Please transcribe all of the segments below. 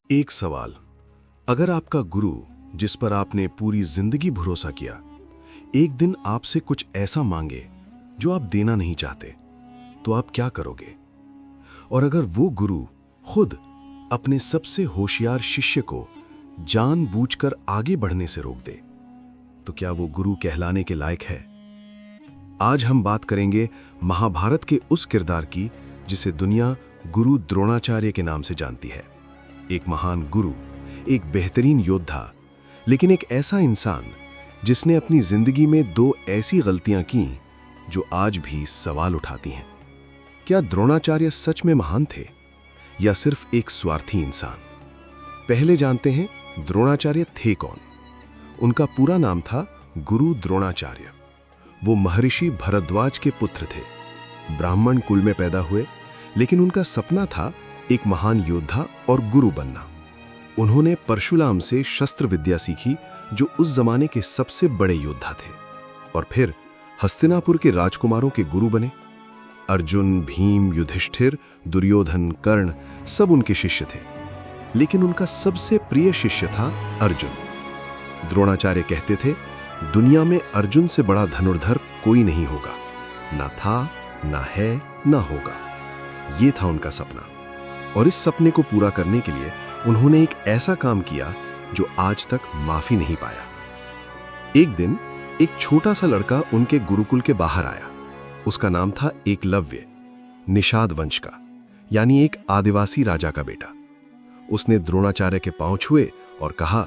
एक सवाल। अगर आपका गुरु, जिस पर आपने पूरी जिंदगी भरोसा किया, एक दिन आपसे कुछ ऐसा मांगे जो आप देना नहीं चाहते, तो आप क्या करोगे? और अगर वो गुरु खुद अपने सबसे होशियार शिष्य को जानबूझकर आगे बढ़ने से रोक दे, तो क्या वो गुरु कहलाने के लायक है? आज हम बात करेंगे महाभारत के उस किरदार की जिसे दुनिया गुरु द्रोणाचार्य के नाम से जानती है। एक महान गुरु, एक बेहतरीन योद्धा, लेकिन एक ऐसा इंसान जिसने अपनी जिंदगी में दो ऐसी गलतियां की जो आज भी सवाल उठाती हैं। क्या द्रोणाचार्य सच में महान थे या सिर्फ एक स्वार्थी इंसान? पहले जानते हैं द्रोणाचार्य थे कौन। उनका पूरा नाम था गुरु द्रोणाचार्य। वो महर्षि भरद्वाज के पुत्र थे। ब्राह्मण कुल में पैदा हुए, लेकिन उनका सपना था एक महान योद्धा और गुरु बनना। उन्होंने परशुराम से शस्त्र विद्या सीखी, जो उस जमाने के सबसे बड़े योद्धा थे, और फिर हस्तिनापुर के राजकुमारों के गुरु बने। अर्जुन, भीम, युधिष्ठिर, दुर्योधन, कर्ण सब उनके शिष्य थे, लेकिन उनका सबसे प्रिय शिष्य था अर्जुन। द्रोणाचार्य कहते थे, दुनिया में अर्जुन से बड़ा धनुर्धर कोई नहीं होगा, ना था, ना है, ना होगा। ये था उनका सपना, और इस सपने को पूरा करने के लिए उन्होंने एक ऐसा काम किया जो आज तक माफी नहीं पाया। एक दिन एक छोटा सा लड़का उनके गुरुकुल के बाहर आया। उसका नाम था एकलव्य, निषाद वंश का, यानी एक आदिवासी राजा का बेटा। उसने द्रोणाचार्य के पांव छुए और कहा,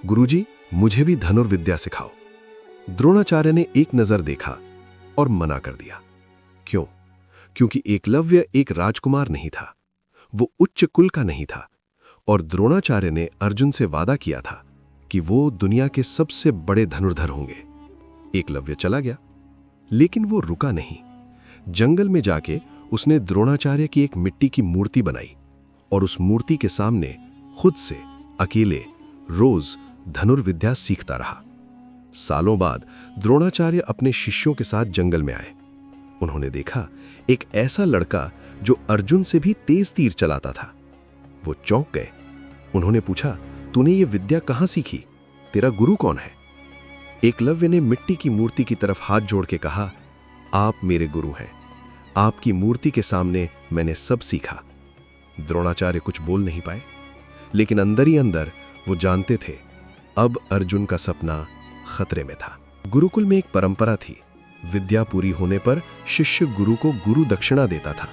गुरुजी, मुझे भी धनुर्विद्या सिखाओ। द्रोणाचार्य ने एक नजर देखा और मना कर दिया। क्यों? क्योंकि एकलव्य एक राजकुमार नहीं था, वो उच्च कुल का नहीं था, और द्रोणाचार्य ने अर्जुन से वादा किया था कि वो दुनिया के सबसे बड़े धनुर्धर होंगे। एकलव्य चला गया, लेकिन वो रुका नहीं। जंगल में जाके उसने द्रोणाचार्य की एक मिट्टी की मूर्ति बनाई और उस मूर्ति के सामने खुद से अकेले रोज धनुर्विद्या सीखता रहा। सालों बाद द्रोणाचार्य अपने शिष्यों के साथ जंगल में आए। उन्होंने देखा एक ऐसा लड़का जो अर्जुन से भी तेज तीर चलाता था। वो चौंक गए। उन्होंने पूछा, तूने ये विद्या कहां सीखी? तेरा गुरु कौन है? एकलव्य ने मिट्टी की मूर्ति की तरफ हाथ जोड़ के कहा, आप मेरे गुरु हैं। आपकी मूर्ति के सामने मैंने सब सीखा। द्रोणाचार्य कुछ बोल नहीं पाए, लेकिन अंदर ही अंदर वो जानते थे, अब अर्जुन का सपना खतरे में था। गुरुकुल में एक परंपरा थी, विद्या पूरी होने पर शिष्य गुरु को गुरु दक्षिणा देता था,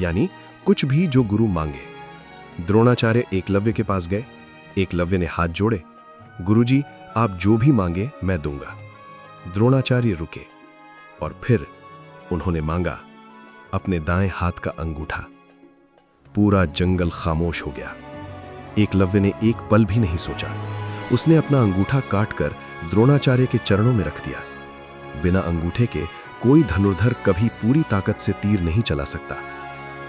यानी कुछ भी जो गुरु मांगे। द्रोणाचार्य एकलव्य के पास गए। एकलव्य ने हाथ जोड़े, गुरुजी, आप जो भी मांगे मैं दूंगा। द्रोणाचार्य रुके और फिर उन्होंने मांगा अपने दाएं हाथ का अंगूठा। पूरा जंगल खामोश हो गया। एकलव्य ने एक पल भी नहीं सोचा। उसने अपना अंगूठा काटकर द्रोणाचार्य के चरणों में रख दिया। बिना अंगूठे के कोई धनुर्धर कभी पूरी ताकत से तीर नहीं चला सकता।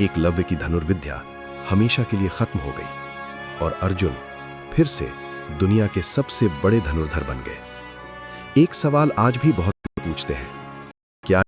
एकलव्य की धनुर्विद्या हमेशा के लिए खत्म हो गई और अर्जुन फिर से दुनिया के सबसे बड़े धनुर्धर बन गए। एक सवाल आज भी बहुत पूछते हैं, क्या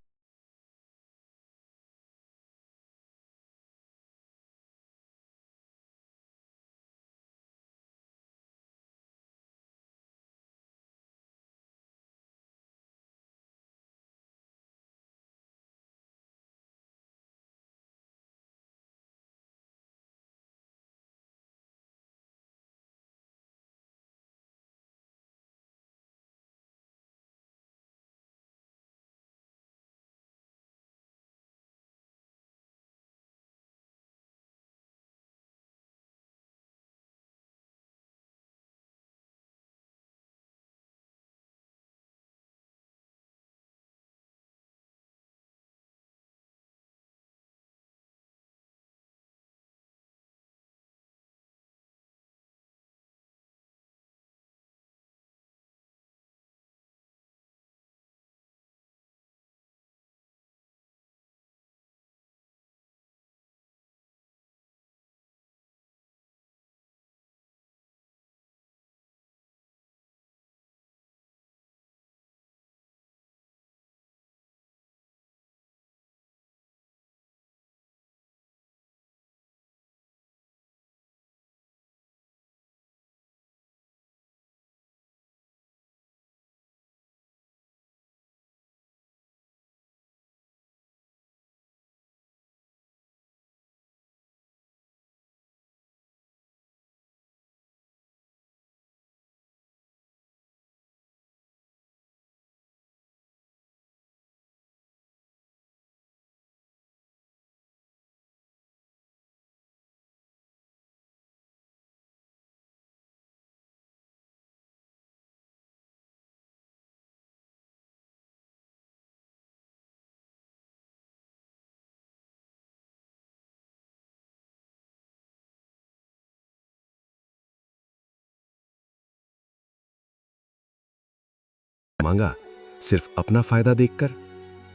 मांगा सिर्फ अपना फायदा देखकर?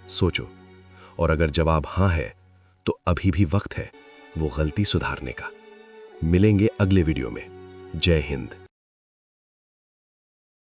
सोचो, और अगर जवाब हाँ है तो अभी भी वक्त है वो गलती सुधारने का। मिलेंगे अगले वीडियो में। जय हिंद।